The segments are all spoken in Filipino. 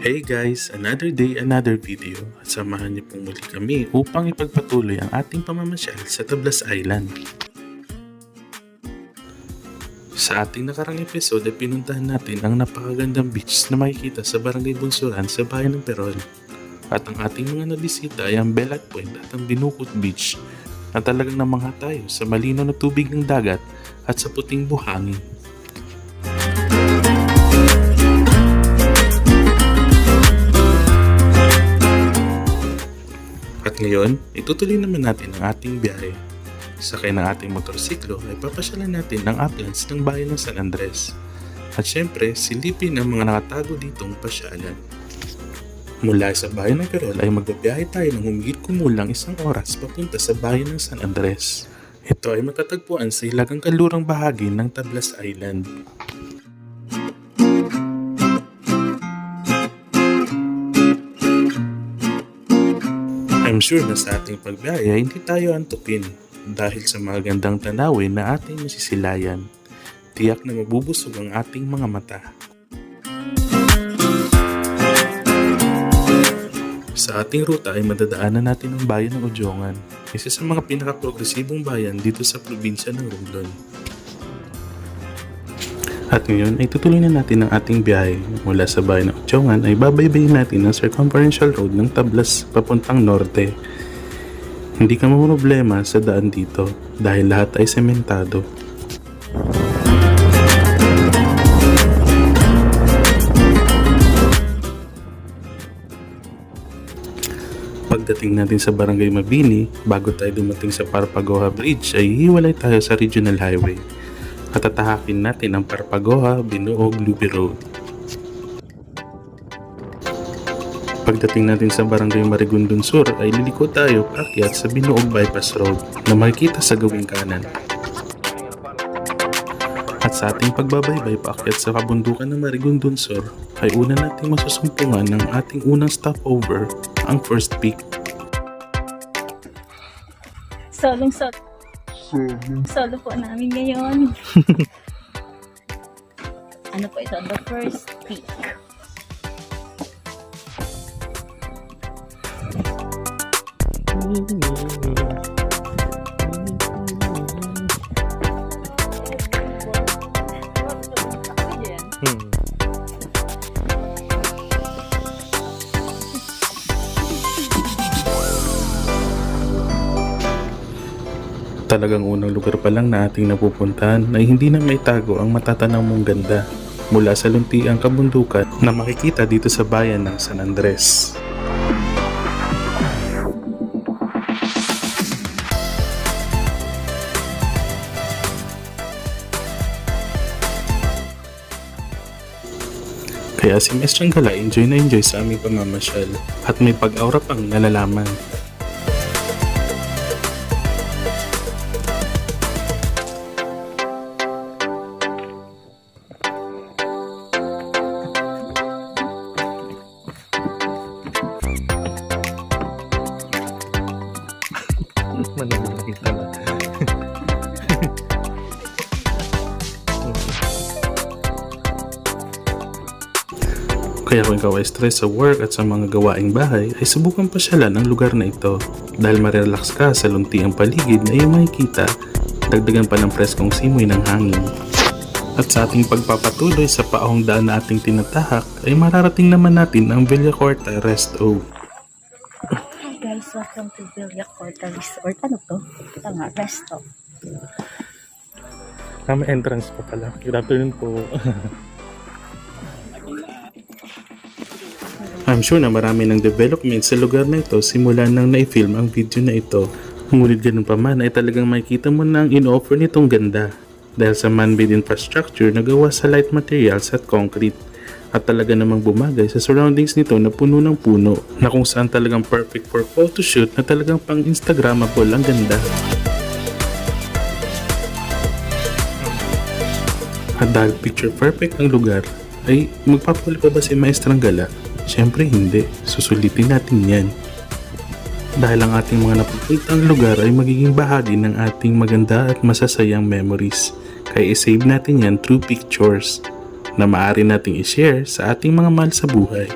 Hey guys! Another day, another video at samahan niyo pong muli kami upang ipagpatuloy ang ating pamamasyal sa Tablas Island. Sa ating nakarang episode ay pinuntahan natin ang napakagandang beach na makikita sa Barangay Bunsuran sa bayan ng Perol. At ang ating mga nabisita ay ang Belat Point at ang Binukot Beach na talagang namangha tayo sa malinaw na tubig ng dagat at sa puting buhangin. At ngayon, itutuloy naman natin ang ating biyahe. Sakay ng ating motorsiklo ay papasyalan natin ang uplands ng bayan ng San Andres. At syempre, silipin ang mga nakatago ditong pasyalan. Mula sa bayan ng Perol ay magbabiyahe tayo ng humigit kumulang 1 oras papunta sa bayan ng San Andres. Ito ay matatagpuan sa hilagang kanlurang bahagi ng Tablas Island. I'm sure na sa ating pagbiyahe ay hindi tayo antukin dahil sa mga gandang tanawin na ating masisilayan. Tiyak na mabubusog ang ating mga mata. Sa ating ruta ay madadaanan natin ang bayan ng Udjongan, isa sa mga pinaka-progresibong bayan dito sa probinsya ng Romblon. At ngayon ay tutuloy na natin ang ating biyahe. Mula sa bayan ng Udjongan ay babaybayin natin ang circumferential road ng Tablas papuntang norte. Hindi ka problema sa daan dito dahil lahat ay sementado. Pagdating natin sa Barangay Mabini, bago tayo dumating sa Parpagoha Bridge ay hiwalay tayo sa Regional Highway. At tatahakin natin ang Parpagoha, Binuog, Luby Road. Pagdating natin sa Barangay Marigondon Sur ay liliko tayo paakyat sa Binuog Bypass Road na makikita sa gawing kanan. At sa ating pagbabaybay paakyat sa kabundukan ng Marigondon Sur ay una nating masusumpungan ng ating unang stopover, ang First Peak. Solo po namin ngayon. Ano po ito? The First Peak. Talagang unang lugar pa lang na ating napupuntahan ay hindi na may tago ang matatanaw mong ganda mula sa luntiang kabundukan na makikita dito sa bayan ng San Andres. Kaya si Mestrang Gala enjoy na enjoy sa aming pamamasyal at may pag-aura pang nalalaman. Kaya kung ikaw ay stress sa work at sa mga gawaing bahay, ay subukan pasyalan ang lugar na ito dahil marelax ka sa luntiang paligid na iyong makikita, dagdagan pa ng preskong simoy ng hangin. At sa ating pagpapatuloy sa paahong daan na ating tinatahak, ay mararating naman natin ang Villacorta Resto. Hi guys, welcome to Villacorta Resort. Ano to? Ito nga, Resto. May entrance pa pala. Good afternoon po. I'm sure na marami ng development sa lugar na ito simula nang na-film ang video na ito. Ngunit ganun pa man ay talagang makikita mo na ang in-offer nitong ganda dahil sa man-made infrastructure na gawa sa light materials at concrete at talaga namang bumagay sa surroundings nito na puno ng puno na kung saan talagang perfect for photoshoot na talagang pang Instagrammable ang ganda. At dahil picture perfect ang lugar ay magpapuli pa ba si Maestrang Gala? Siyempre hindi, susulitin natin yan. Dahil ang ating mga napupuntang lugar ay magiging bahagi ng ating maganda at masasayang memories. Kaya i-save natin yan through pictures na maaari nating i-share sa ating mga mahal sa buhay.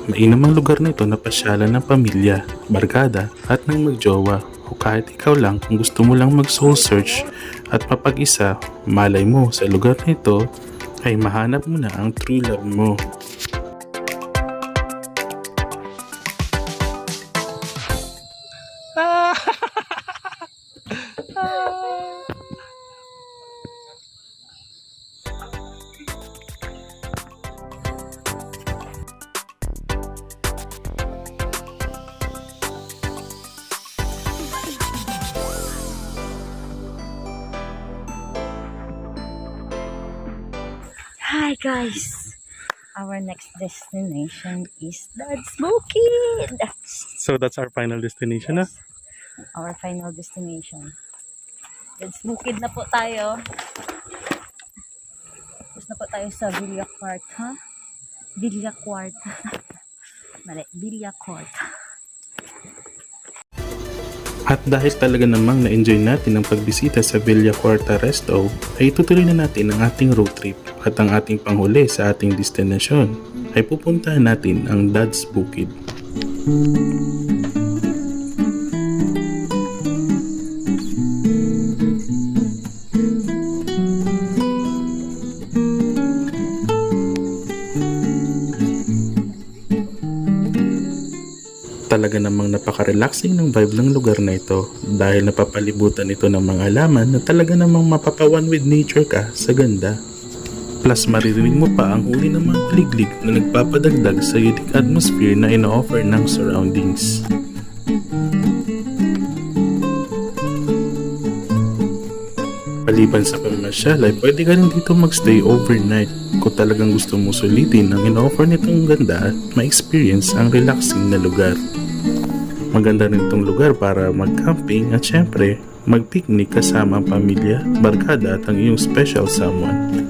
mainam ang lugar na ito na pasyalan ng pamilya, barkada at ng magjowa o kahit ikaw lang kung gusto mo lang mag soul search at mapag-isa, malay mo sa lugar na ito ay mahanap mo na ang true love mo. Hi guys! Our next destination is Dad's Bukid! So that's our final destination na? Our final destination. Dad's Bukid na po tayo. Tapos na po tayo sa Villa Quarta. Villa Quarta. Mali, Villa Quarta. At dahil talaga namang na-enjoy natin ang pagbisita sa Villa Quarta Resto, ay tutuloy na natin ang ating road trip at ang ating panghuli sa ating destinasyon ay pupuntahan natin ang Dad's Bukid. Talaga namang napaka-relaxing ng vibe ng lugar na ito dahil napapalibutan ito ng mga halaman na talaga namang mapapawan with nature ka sa ganda. Plus maririnig mo pa ang huli ng mga liglig na nagpapadagdag sa unique atmosphere na ino-offer ng surroundings. Maliban sa pamamasyal ay pwede ka rin dito magstay overnight kung talagang gusto mo sulitin ang in-offer nitong ganda at ma-experience ang relaxing na lugar. Maganda rin itong lugar para mag-camping at syempre mag-picnic kasama ang pamilya, barkada at ang iyong special someone.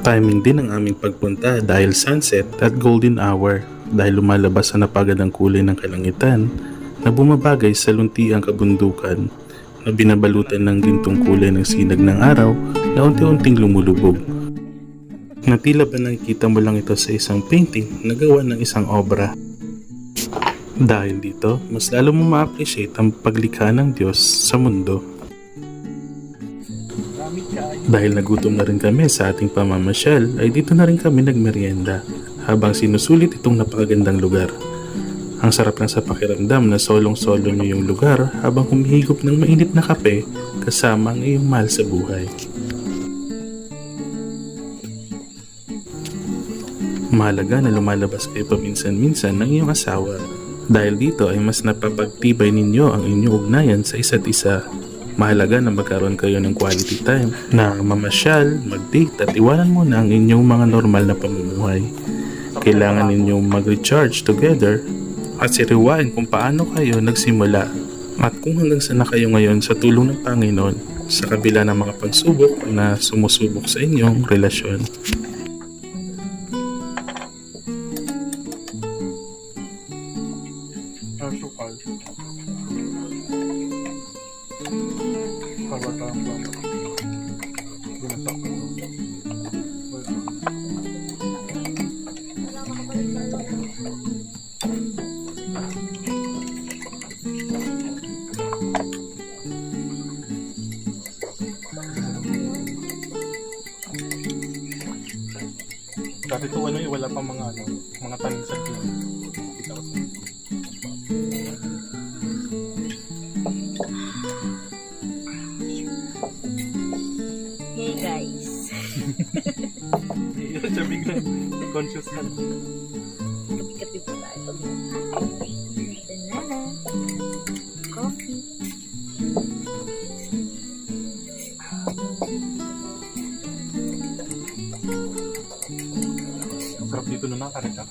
Timing din ang aming pagpunta dahil sunset at golden hour dahil lumalabas sa napagandang kulay ng kalangitan na bumabagay sa luntiang kabundukan na binabalutan ng gintong kulay ng sinag ng araw na unti-unting lumulubog. Na tila ba nakikita mo lang ito sa isang painting na gawa ng isang obra. Dahil dito, mas lalo mo ma-appreciate ang paglikha ng Diyos sa mundo. Dahil nagutom na rin kami sa ating pamamasyal, ay dito na rin kami nagmerienda habang sinusulit itong napakagandang lugar. Ang sarap lang sa pakiramdam na solong-solo niyo yung lugar habang humihigop ng mainit na kape kasama ang iyong mahal sa buhay. Mahalaga na lumalabas kayo paminsan-minsan ng iyong asawa dahil dito ay mas napapagtibay ninyo ang inyong ugnayan sa isa't isa. Mahalaga na magkaroon kayo ng quality time na mamasyal, mag-date at iwanan mo na ang inyong mga normal na pamumuhay. Kailangan ninyong mag-recharge together at siriwain kung paano kayo nagsimula at kung hanggang saan na kayo ngayon sa tulong ng Panginoon sa kabila ng mga pagsubok na sumusubok sa inyong relasyon. Dati ito wala pang mga mga tanim sa gilid. Kita ko. Hey guys! Iyan siya biglang conscious ka. Kapi-kapi po tayo. Banana. Coffee. Sarap dito na nakarelax.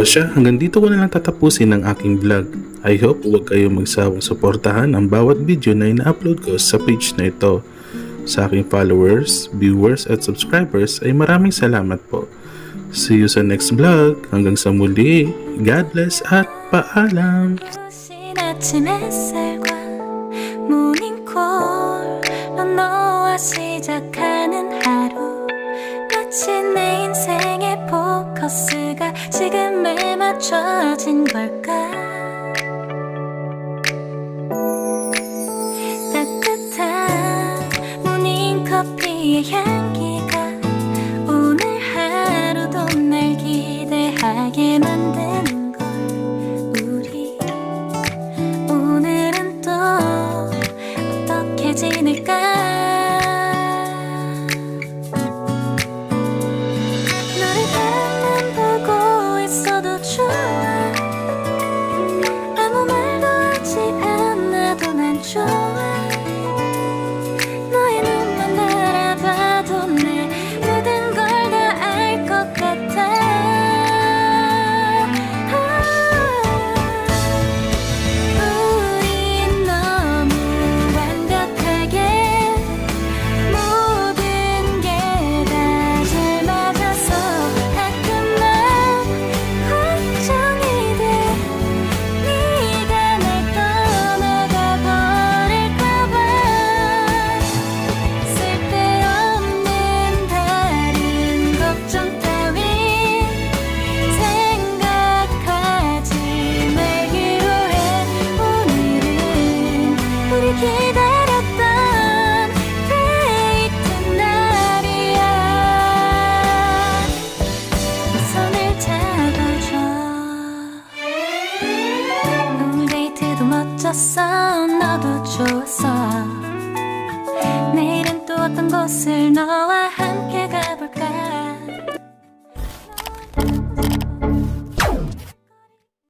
Siya, hanggang dito ko na lang tatapusin ang aking vlog. I hope huwag kayong magsawang suportahan ang bawat video na ina-upload ko sa page na ito. Sa aking followers, viewers at subscribers ay maraming salamat po. See you sa next vlog. Hanggang sa muli, God bless at paalam! 아침 햇살과 모닝콜로 너와 시작하는 하루 마치 내 인생의 포커스가 지금에 맞춰진 걸까 따뜻한 모닝커피의 향기가 오늘 하루도 날 기대하게 만드는 걸 우리 오늘은 또 어떻게 지낼까 너를 바라만 보고 있어도 좋아 아무 말도 하지 않아도 난 좋아 너의 눈만 바라봐도 내 모든 걸 다 알 것 같아 우린 너무 완벽하게 모든 게 다 잘 맞아서 가끔 난 걱정이 돼 네가 날 떠나가 버릴까봐 쓸데없는 다른 걱정 따윈 생각하지 말기로 해 오늘은 우리 기다렸던 데이트 날이야 손을 잡아줘 오늘 데이트도 멋졌어 너도 좋았어 내일은 또 어떤 곳을 너와 함께